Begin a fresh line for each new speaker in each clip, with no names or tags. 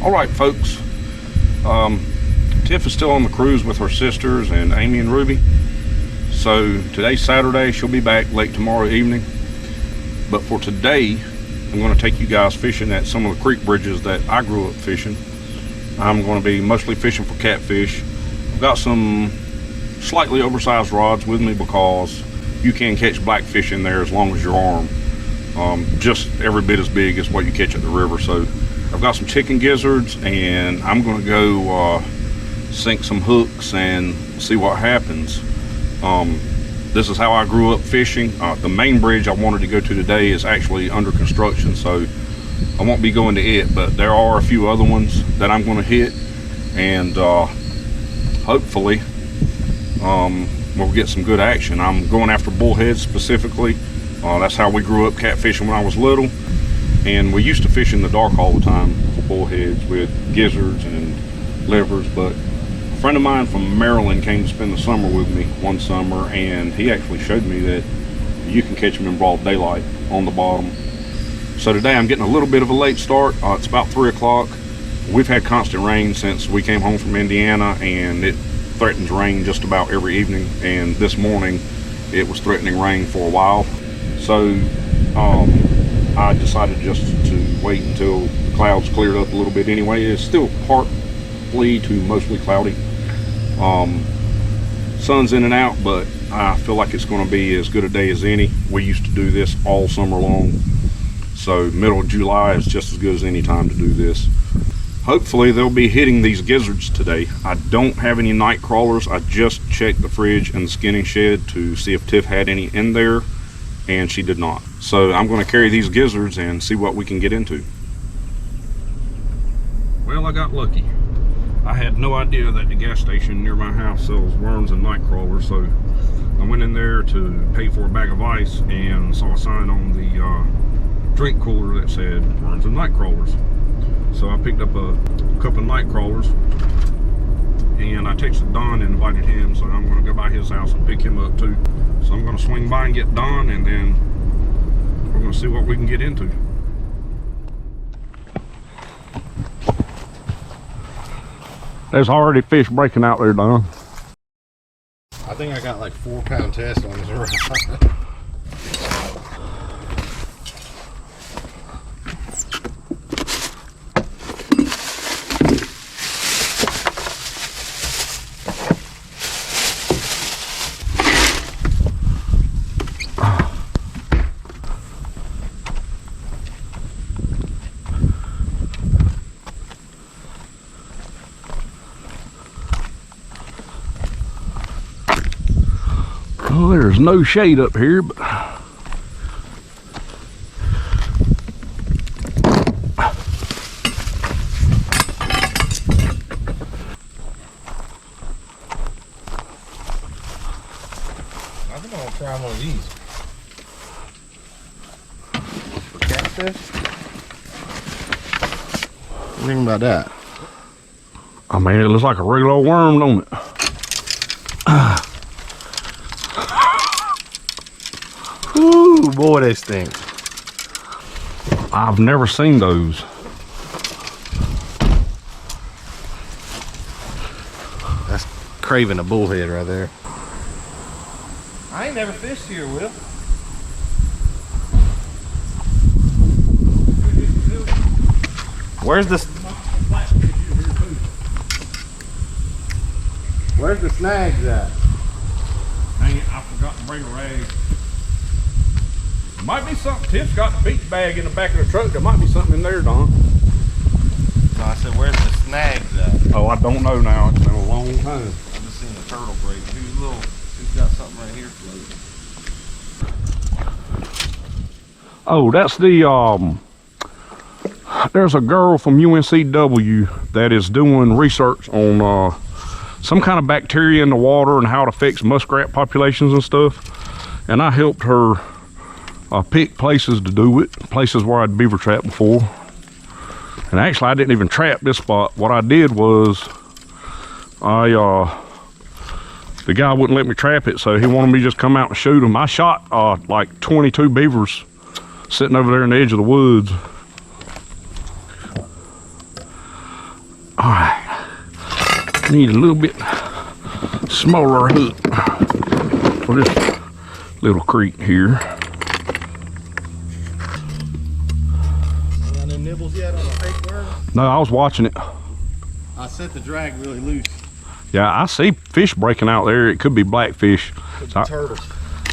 All right, folks. Tiff is still on the cruise with her sisters and Amy and Ruby. So today's Saturday. She'll be back late tomorrow evening. But for today, I'm going to take you guys fishing at some of the creek bridges that I grew up fishing. I'm going to be mostly fishing for catfish. I've got some slightly oversized rods with me because you can catch blackfish in there as long as your arm. Just every bit as big as what you catch at the river. So I've got some chicken gizzards, and I'm going to go sink some hooks and see what happens. This is how I grew up fishing. The main bridge I wanted to go to today is actually under construction, so I won't be going to it, but there are a few other ones that I'm going to hit, and hopefully we'll get some good action. I'm going after bullheads specifically. That's how we grew up catfishing when I was little, and we used to fish in the dark all the time for bullheads with gizzards and livers. But a friend of mine from Maryland came to spend the summer with me one summer, and he actually showed me that you can catch them in broad daylight on the bottom. So today I'm getting a little bit of a late start. It's about 3 o'clock. We've had constant rain since we came home from Indiana, and it threatens rain just about every evening, and this morning it was threatening rain for a while. So I decided just to wait until the clouds cleared up a little bit anyway. It's still partly to mostly cloudy. Sun's in and out, but I feel like it's going to be as good a day as any. We used to do this all summer long, so middle of July is just as good as any time to do this. Hopefully they'll be hitting these gizzards today. I don't have any night crawlers. I just checked the fridge and the skinning shed to see if Tiff had any in there, and she did not. So I'm going to carry these gizzards and see what we can get into. Well, I got lucky. I had no idea that the gas station near my house sells worms and night crawlers, so I went in there to pay for a bag of ice and saw a sign on the drink cooler that said worms and night crawlers. So I picked up a couple of night crawlers, and I texted Don and invited him, so I'm going to go by his house and pick him up too. So I'm going to swing by and get Don, and then we're going to see what we can get into. There's already fish breaking out there, Don.
I think I got like 4-pound test on this rod.
Well, there's no shade up here, but
I think I'm gonna try one of these. For catfish? What do you think about that?
I mean, it looks like a regular old worm, don't it?
Ooh, boy, they stink.
I've never seen those.
That's craving a bullhead right there. I ain't never fished here, Will. Where's the snags at?
Dang it, I forgot to bring a rag. Might be something. Tiff's got the beach bag in the back of the truck. There might be something in there, Don.
No, I said, where's the snags at?
Oh, I don't know now. It's been a long time.
I've just seen the turtle break. Who's got something right here floating?
Oh, that's the there's a girl from UNCW that is doing research on some kind of bacteria in the water and how it affects muskrat populations and stuff. And I helped her pick places to do it, places where I'd beaver trapped before. And actually I didn't even trap this spot. What I did was the guy wouldn't let me trap it, so he wanted me to just come out and shoot them. I shot like 22 beavers sitting over there in the edge of the woods. right. Need a little bit smaller hook for this little creek here.
Got any nibbles yet on a fake worm?
No, I was watching it.
I set the drag really loose.
Yeah, I see fish breaking out there. It could be blackfish. So
Turtles.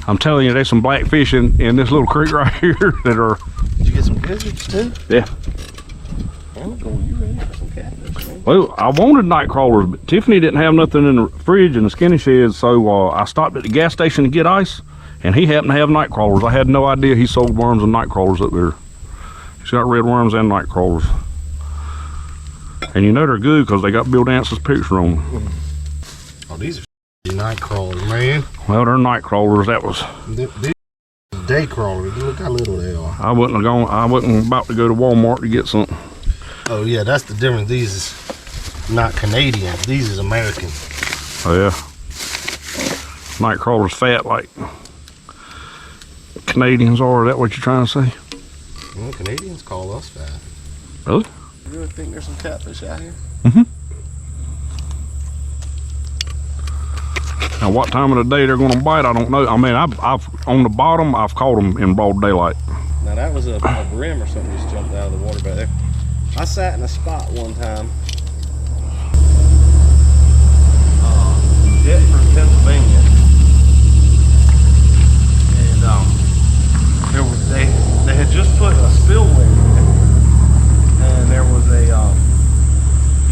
I'm telling you, there's some blackfish in this little creek right here that are.
Did you get some gizzards too?
Yeah.
Oh, you ready for some catfish, man?
Well, I wanted night crawlers, but Tiffany didn't have nothing in the fridge in the skinny shed, so I stopped at the gas station to get ice, and he happened to have night crawlers. I had no idea he sold worms and night crawlers up there. He's got red worms and night crawlers. And you know they're good because they got Bill Dance's picture on them.
Oh, these are night crawlers, man.
Well, they're night crawlers. That was.
These day crawlers. Look how little they are.
I wasn't about to go to Walmart to get something.
Oh yeah, that's the difference. These is not Canadian. These is American.
Oh yeah. Night crawlers fat like Canadians are. Is that what you're trying to say?
Well, Canadians call us fat.
Really?
You really think there's some catfish out here?
Mm-hmm. Now, what time of the day they're going to bite, I don't know. I mean, I've on the bottom, I've caught them in broad daylight.
Now that was a brim or something just jumped out of the water back there. I sat in a spot one time, Deptford, Pennsylvania, and they had just put a spillway in, and there was a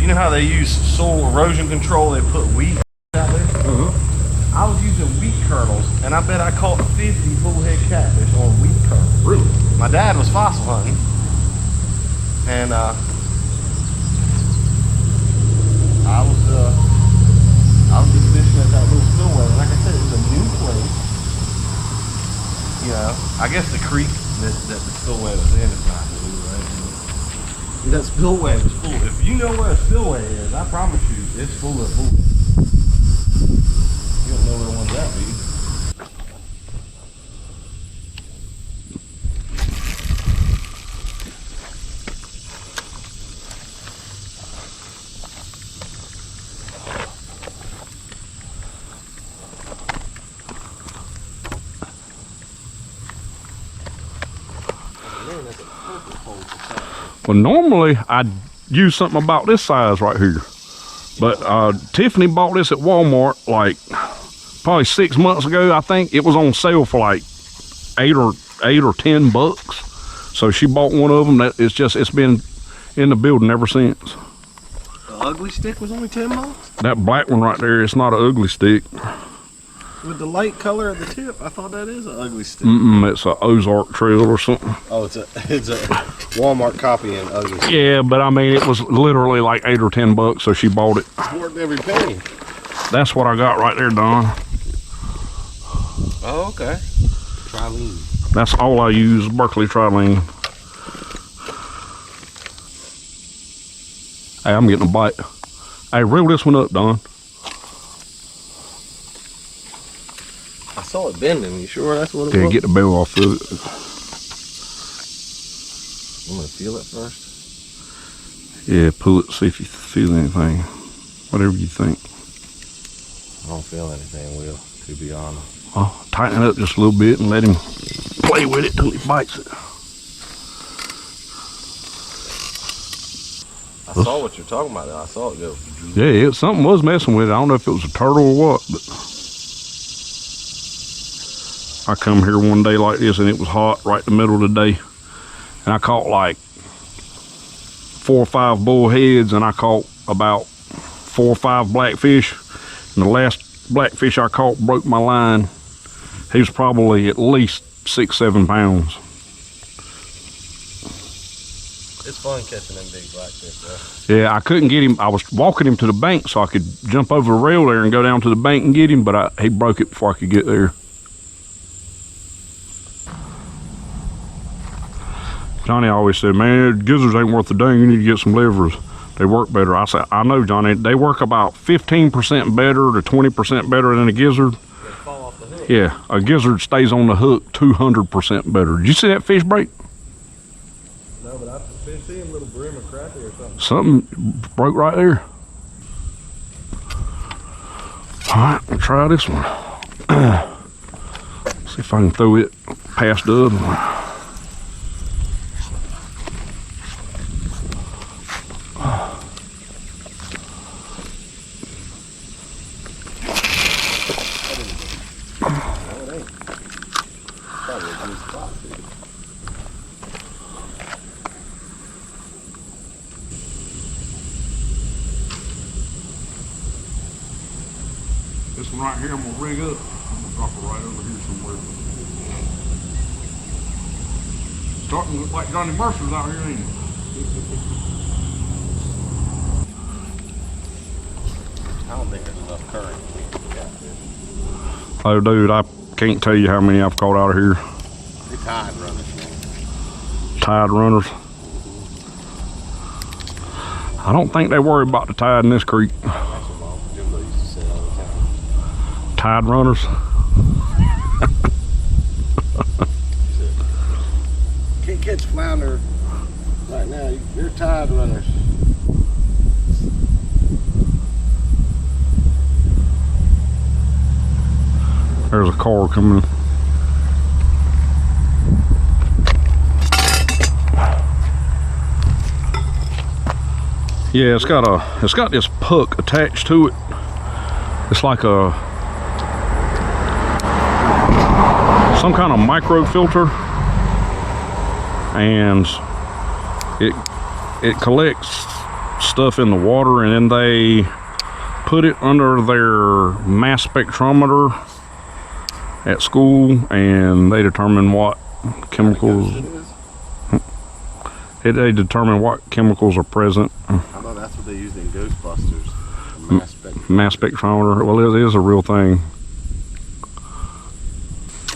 you know how they use soil erosion control? They put wheat out there. I was using wheat kernels, and I bet I caught 50 bullhead catfish on wheat kernels. Really? My dad was fossil hunting, and I was just fishing at that little spillway. Like I said, it was a new place. You know, I guess the creek that the spillway was in is not new, right? That spillway was full. If you know where a spillway is, I promise you, it's full of bull. You don't know where the one's at, do you?
Well, normally I'd use something about this size right here, but Tiffany bought this at Walmart like probably 6 months ago. I think it was on sale for like $8 or $10. So she bought one of them. It's been in the building ever since.
The ugly stick was only 10 bucks?
That black one right there, it's not an ugly stick.
With the light color at the tip, I thought that is an ugly stick.
It's a Ozark Trail or something.
Oh, it's a Walmart copy and ugly stick.
Yeah, but I mean, it was literally like $8 or $10, so she bought it.
It's worth every penny.
That's what I got right there, Don.
Oh, okay. Trilene.
That's all I use, Berkeley Trilene. Hey, I'm getting a bite. Hey, reel this one up, Don.
I saw it bending. You sure that's what it
Yeah,
was?
get the bell off of it.
I'm gonna feel it first.
Yeah, pull it, see if you feel anything. Whatever you think.
I don't feel anything, Will, to be honest.
Oh, tighten it up just a little bit and let him play with it till he bites it.
I saw what you're talking about. I saw it go.
Yeah, something was messing with it. I don't know if it was a turtle or what, but I come here one day like this and it was hot right in the middle of the day. And I caught like 4 or 5 bullheads, and I caught about 4 or 5 blackfish. And the last blackfish I caught broke my line. He was probably at least 6-7 pounds.
It's fun catching them big blackfish, though.
Yeah, I couldn't get him. I was walking him to the bank so I could jump over the rail there and go down to the bank and get him, but he broke it before I could get there. Johnny always said, man, gizzards ain't worth a dang. You need to get some livers. They work better. I said, I know, Johnny. They work about 15% better to 20% better than a gizzard.
They fall off the hook.
Yeah, a gizzard stays on the hook 200% better. Did you see that fish break?
No, but I've been seeing little brim and crappie or something.
something broke right there. All right, we'll try this one. See if I can throw it past the other one. This one right here, I'm gonna rig up. I'm gonna drop it right over here somewhere. Starting to look like Johnny Mercer's out here, ain't it?
I don't think there's enough current.
Oh, dude, I can't tell you how many I've caught out of here.
They're tide runners.
Tide runners. I don't think they worry about the tide in this creek.
That's what Mom Jimbo used to say all the time.
Tide runners.
Can't catch flounder right now. You're tide runners.
There's a car coming. Yeah, it's got this puck attached to it. It's like some kind of micro filter, and it collects stuff in the water, and then they put it under their mass spectrometer at school, and they determine what chemicals. They determine what chemicals are present.
I know that's what they used in Ghostbusters.
Mass spectrometer. Well, it is a real thing.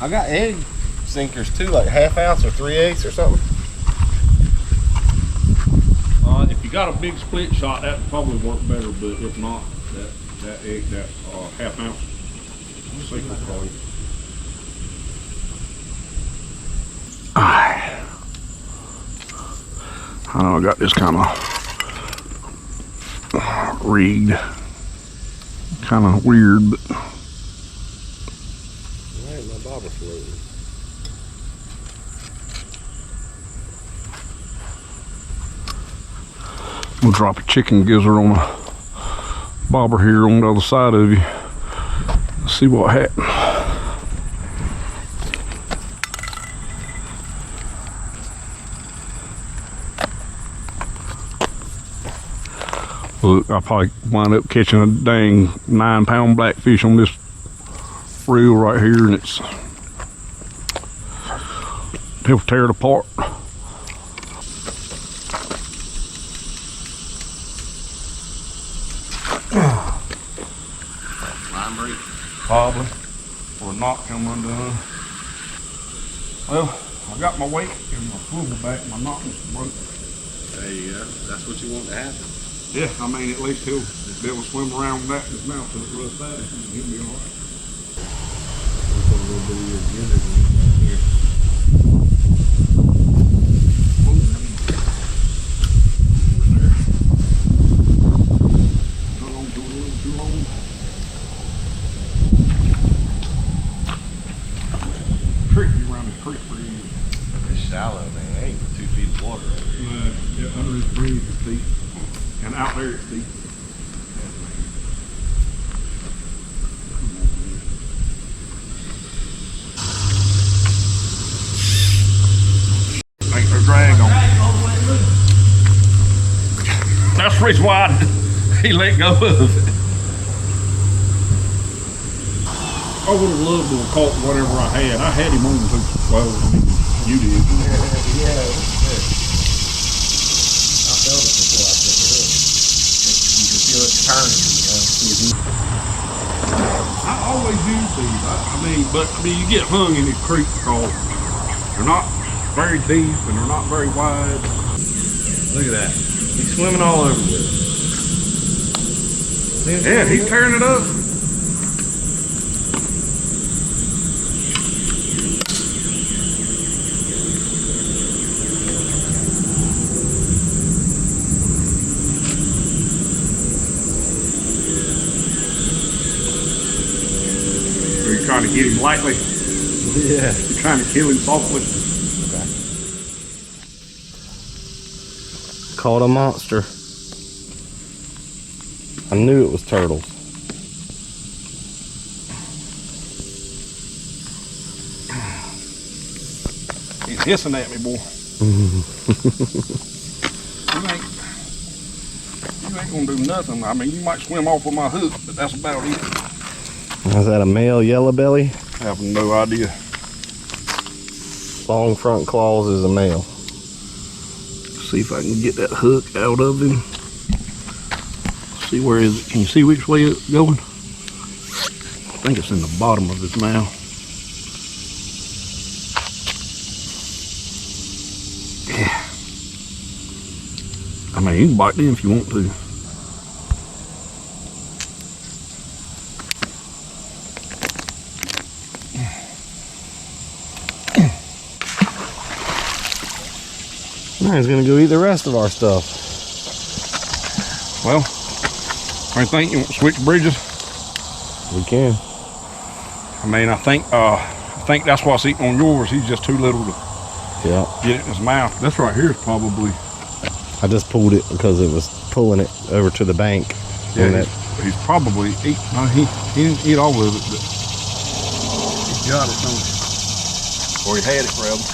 I got egg sinkers too, like 1/2 ounce or 3/8 or something.
If you got a big split shot, that would probably work better. But if not, that 1/2 ounce sinker will probably. I know I got this kind of rigged, kind of weird, but
Right, my bobber floating.
we'll drop a chicken gizzard on a bobber here on the other side of you. Let's see what happens. Look, I'll probably wind up catching a dang 9-pound blackfish on this reel right here, and he'll tear it apart.
Line break?
Probably, or a knot come undone. Well, I got my weight and my swivel back, my knot was broke.
There you go. That's what you want to happen.
Yeah, I mean, at least he'll be able to swim around with that in his mouth till it runs out, and he'll be all right.
Put a little bit of your gizzard in here.
Tricky around this creek for you.
It's shallow, man. It ain't 2 feet of water over here.
Yeah, under his bridge is deep, and out there it's deep. Ain't no drag on it. That's the reason why he let go of it. I would have loved to have caught whatever I had. I had him on the well, you did.
Yeah. I felt it before I picked it up. You can feel it turning, you know.
I always use these. I mean, you get hung in the creek because they're not very deep and they're not very wide.
Look at that. He's swimming all over with it.
Yeah, he's tearing it up. Get him lightly.
Yeah.
You're trying to kill him softly.
Okay. Caught a monster. I knew it was turtles.
He's hissing at me, boy. You ain't gonna do nothing. I mean, you might swim off with my hook, but that's about it.
Is that a male yellow belly?
I have no idea.
Long front claws is a male.
See if I can get that hook out of him. See where is it? Can you see which way it's going? I think it's in the bottom of his mouth. Yeah. I mean, you can bite them if you want to.
He's gonna go eat the rest of our stuff.
Well, I think you want to switch bridges.
We can.
I mean, I think that's what's eating on yours. He's just too little to get it in his mouth. This right here is probably.
I just pulled it because it was pulling it over to the bank.
Yeah, he's probably eating. No, he didn't eat all of it, but he got it, don't he? Or he had it, rather.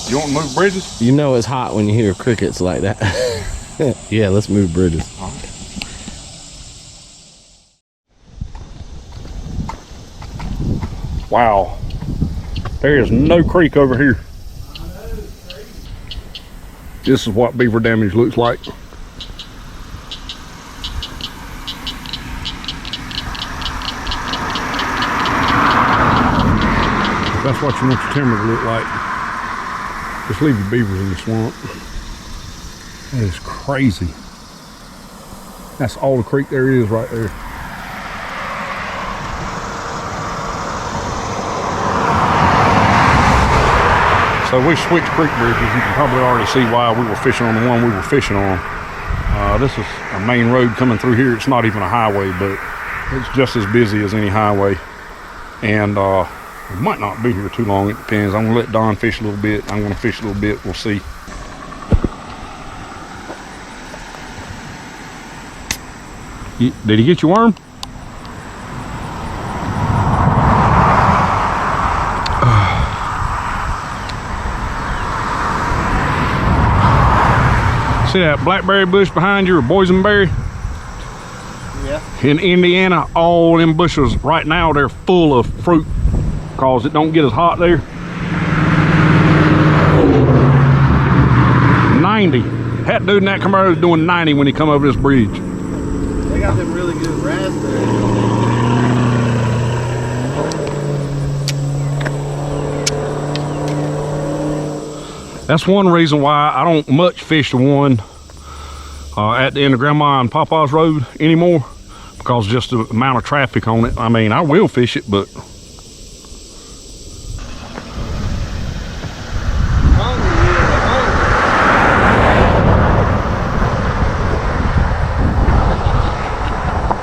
You want to move bridges?
You know it's hot when you hear crickets like that. Yeah, let's move bridges.
All right. Wow. There is no creek over here. This is what beaver damage looks like. That's what you want your timber to look like. Just leave your beavers in the swamp. That is crazy. That's all the creek there is right there. So we switched creek bridges. You can probably already see why we were fishing on the one we were fishing on. This is a main road coming through here. It's not even a highway, but it's just as busy as any highway. And we might not be here too long. It depends. I'm gonna let Don fish a little bit. I'm gonna fish a little bit. We'll see. Did he get your worm? See that blackberry bush behind you, or boysenberry?
Yeah.
In Indiana, all them bushes right now, they're full of fruit because it don't get as hot there. 90. That dude in that Camaro is doing 90 when he come over this bridge.
They got them really good raspberries.
That's one reason why I don't much fish the one at the end of Grandma and Papa's Road anymore, because just the amount of traffic on it. I mean, I will fish it, but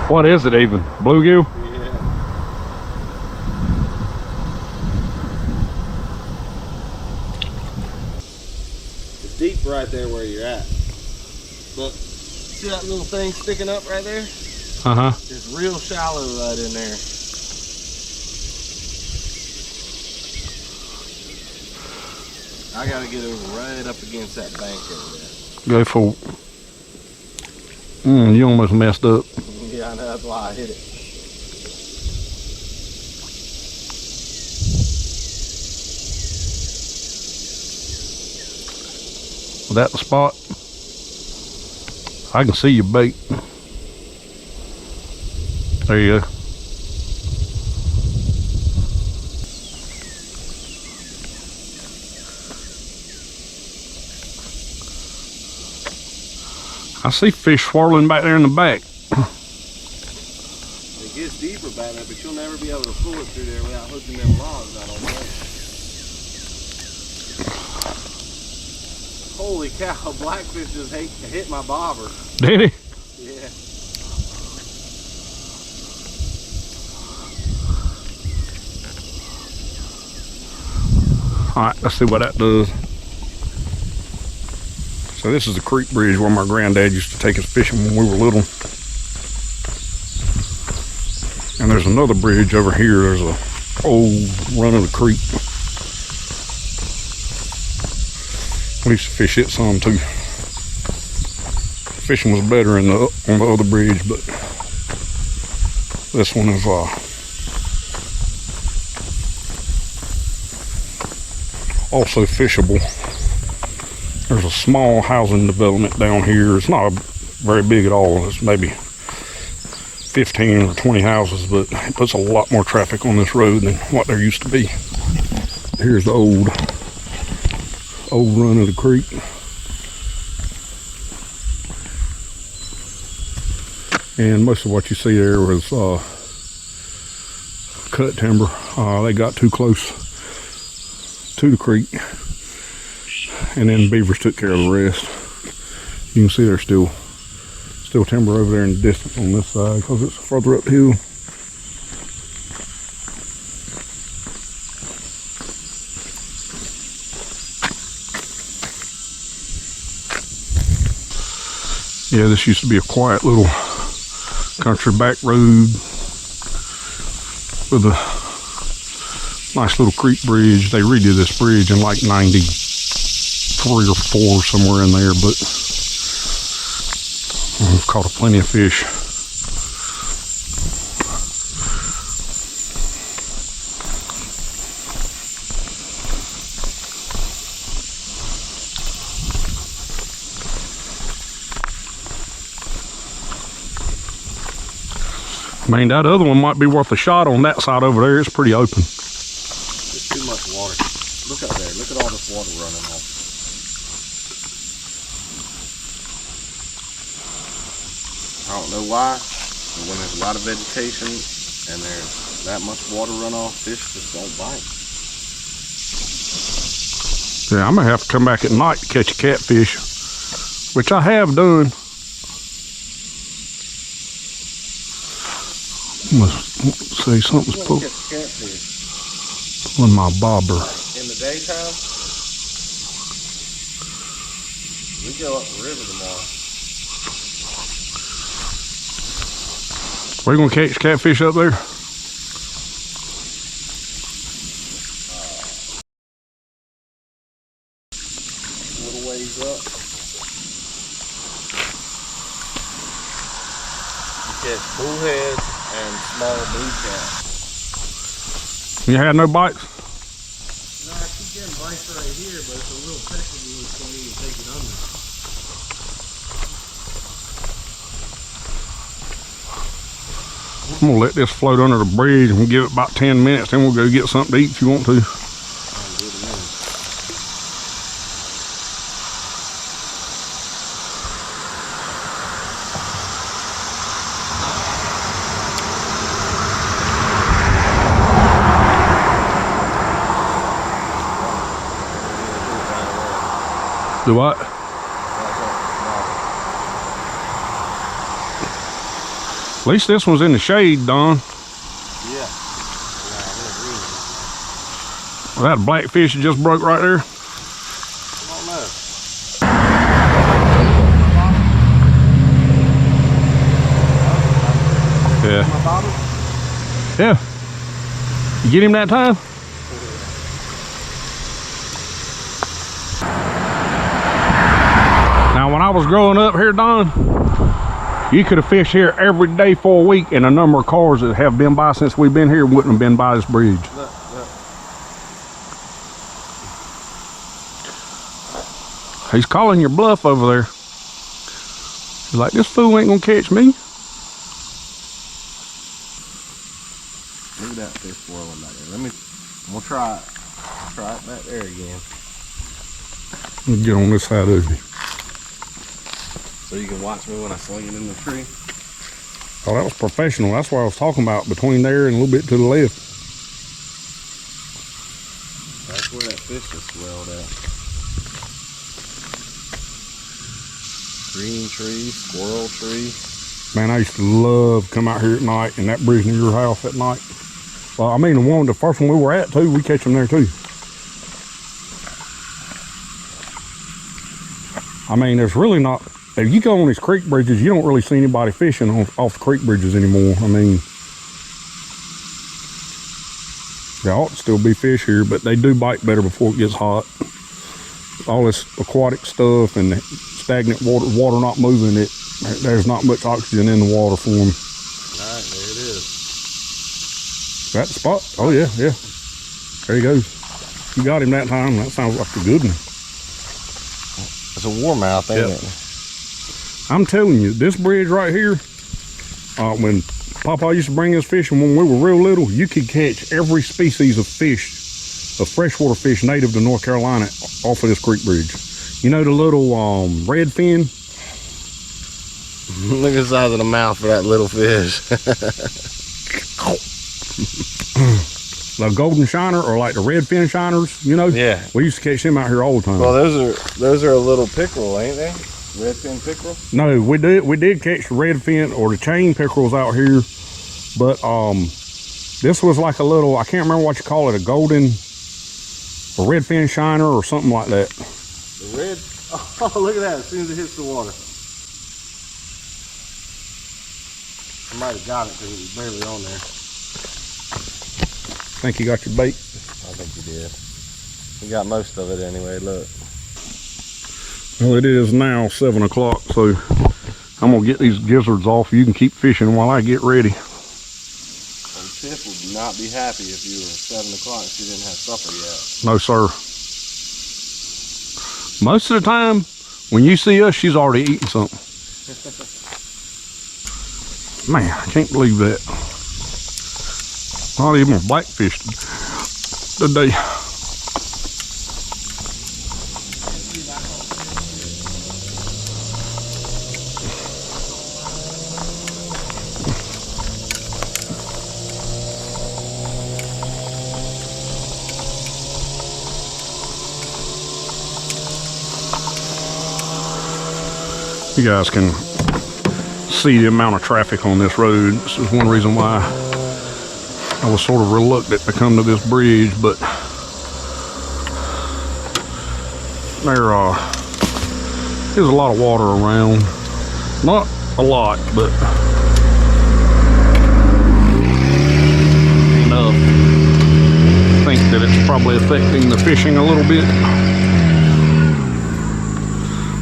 what is it even? Bluegill?
Deep right there where you're at. But see that little thing sticking up right there?
Uh-huh.
It's real shallow right in there. I gotta get over right up against that bank over there.
Go for it. You almost messed up.
Yeah, I know, that's why I hit it.
Was that the spot? I can see your bait. There you go. I see fish swirling back there in the back.
It gets deeper back there, but you'll never be able to pull it through there without hooking them logs, I don't know. Holy cow, blackfish just hit my bobber.
Did he?
Yeah.
Alright, let's see what that does. So this is the creek bridge where my granddad used to take us fishing when we were little. And there's another bridge over here. There's a old run of the creek. We used to fish it some too. Fishing was better on the other bridge, but this one is also fishable. There's a small housing development down here. It's not very big at all. It's maybe 15 or 20 houses, but it puts a lot more traffic on this road than what there used to be. Here's the old run of the creek. And most of what you see there was cut timber. They got too close to the creek, and then beavers took care of the rest. You can see there's still timber over there in the distance on this side because it's further uphill. Yeah, this used to be a quiet little country back road with a nice little creek bridge. They redid this bridge in like 93 or 4, somewhere in there, but we've caught plenty of fish. I mean, that other one might be worth a shot on that side over there. It's pretty open.
There's too much water. Look out there. Look at all this water running off. I don't know why, but when there's a lot of vegetation and there's that much water runoff, fish just don't bite.
Yeah, I'm gonna have to come back at night to catch a catfish, which I have done. Let's say something's pulling my bobber.
In the daytime, we go up the river tomorrow.
We're gonna catch catfish up there.
A little ways up. You catch bullheads and small blue cat.
You had no bites?
No, I keep getting bites right here, but it's a little technical, it's going to even take it under.
I'm gonna let this float under the bridge and give it about 10 minutes, then we'll go get something to eat if you want to. Do what? At least this one's in the shade, Don.
Yeah.
Well, that blackfish that just broke right there.
I don't know.
Yeah. Yeah. You get him that time? Now, when I was growing up here, Don, you could have fished here every day for a week, and a number of cars that have been by since we've been here wouldn't have been by this bridge.
Look.
He's calling your bluff over there. He's like, this fool ain't gonna catch me.
Look at that fish swirling back there. I'm gonna try it. Try it back there again.
Let's get on this side of you.
So you can watch me when I sling it in the tree.
Oh, that was professional. That's what I was talking about, between there and a little bit to the left.
That's where that fish just swelled at. Green tree, squirrel tree.
Man, I used to love to come out here at night, and that bridge near your house at night. Well, I mean, the first one we were at too, we catch them there too. I mean, there's really not, if you go on these creek bridges, you don't really see anybody fishing off the creek bridges anymore. I mean, there ought to still be fish here, but they do bite better before it gets hot. All this aquatic stuff and the stagnant water not moving, there's not much oxygen in the water for them.
All right, there it is.
That spot? Oh yeah, yeah. There he goes. You got him that time. That sounds like a good one.
It's a warmouth, ain't it?
I'm telling you, this bridge right here, when Papa used to bring us fishing when we were real little, you could catch every species of fish, of freshwater fish native to North Carolina off of this creek bridge. You know the little redfin?
Look at the size of the mouth for that little fish.
The golden shiner, or like the redfin shiners, you know?
Yeah.
We used to catch them out here all the time.
Well, those are a little pickerel, ain't they? Redfin pickerel?
No, we did catch the redfin or the chain pickerels out here, but this was like a little, I can't remember what you call it, a redfin shiner or something like that.
The red, oh look at that, as soon as it hits the water. I might have got it because it was barely on there.
Think you got your bait?
I think you did. You got most of it anyway, look.
Well, it is now 7 o'clock, so I'm gonna get these gizzards off. You can keep fishing while I get ready.
Old Tiff would not be happy if you were 7 o'clock and she didn't have supper yet.
No, sir. Most of the time, when you see us, she's already eating something. Man, I can't believe that. Not even a blackfish today. You guys can see the amount of traffic on this road. This is one reason why I was sort of reluctant to come to this bridge, but there is a lot of water around. Not a lot, but enough. I think that it's probably affecting the fishing a little bit,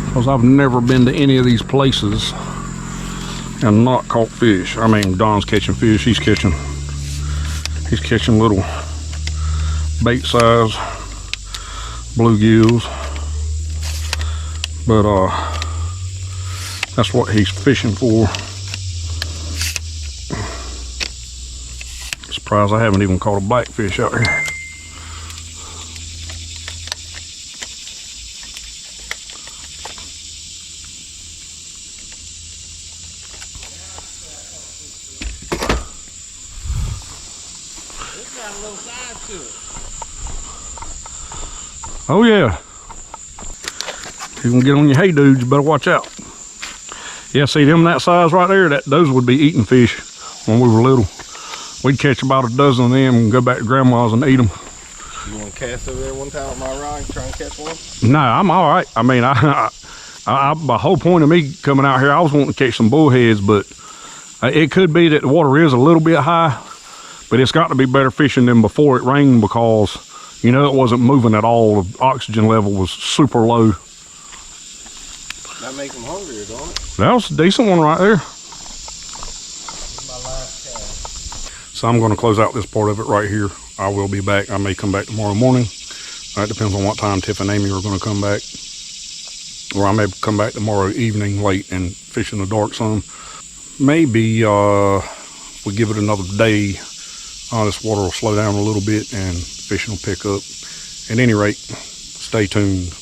because I've never been to any of these places and not caught fish. I mean, Don's catching fish, he's catching little bait size bluegills, but that's what he's fishing for. Surprised I haven't even caught a blackfish out here.
Got a little size to it.
Oh yeah. You're gonna get on your hay dudes, you better watch out. Yeah, see them that size right there, those would be eating fish when we were little. We'd catch about a dozen of them and go back to grandma's and eat them.
You want to cast over there one time with my rod and try and catch one?
No, I'm all right. I mean, the whole point of me coming out here, I was wanting to catch some bullheads, but it could be that the water is a little bit high, but it's got to be better fishing than before it rained, because, you know, it wasn't moving at all. The oxygen level was super low.
That makes them hungrier, don't it?
That was a decent one right there.
My last cast.
So I'm going to close out this part of it right here. I will be back. I may come back tomorrow morning. That depends on what time Tiff and Amy are going to come back. Or I may come back tomorrow evening late and fish in the dark some. Maybe we give it another day. This water will slow down a little bit and fishing will pick up. At any rate, stay tuned.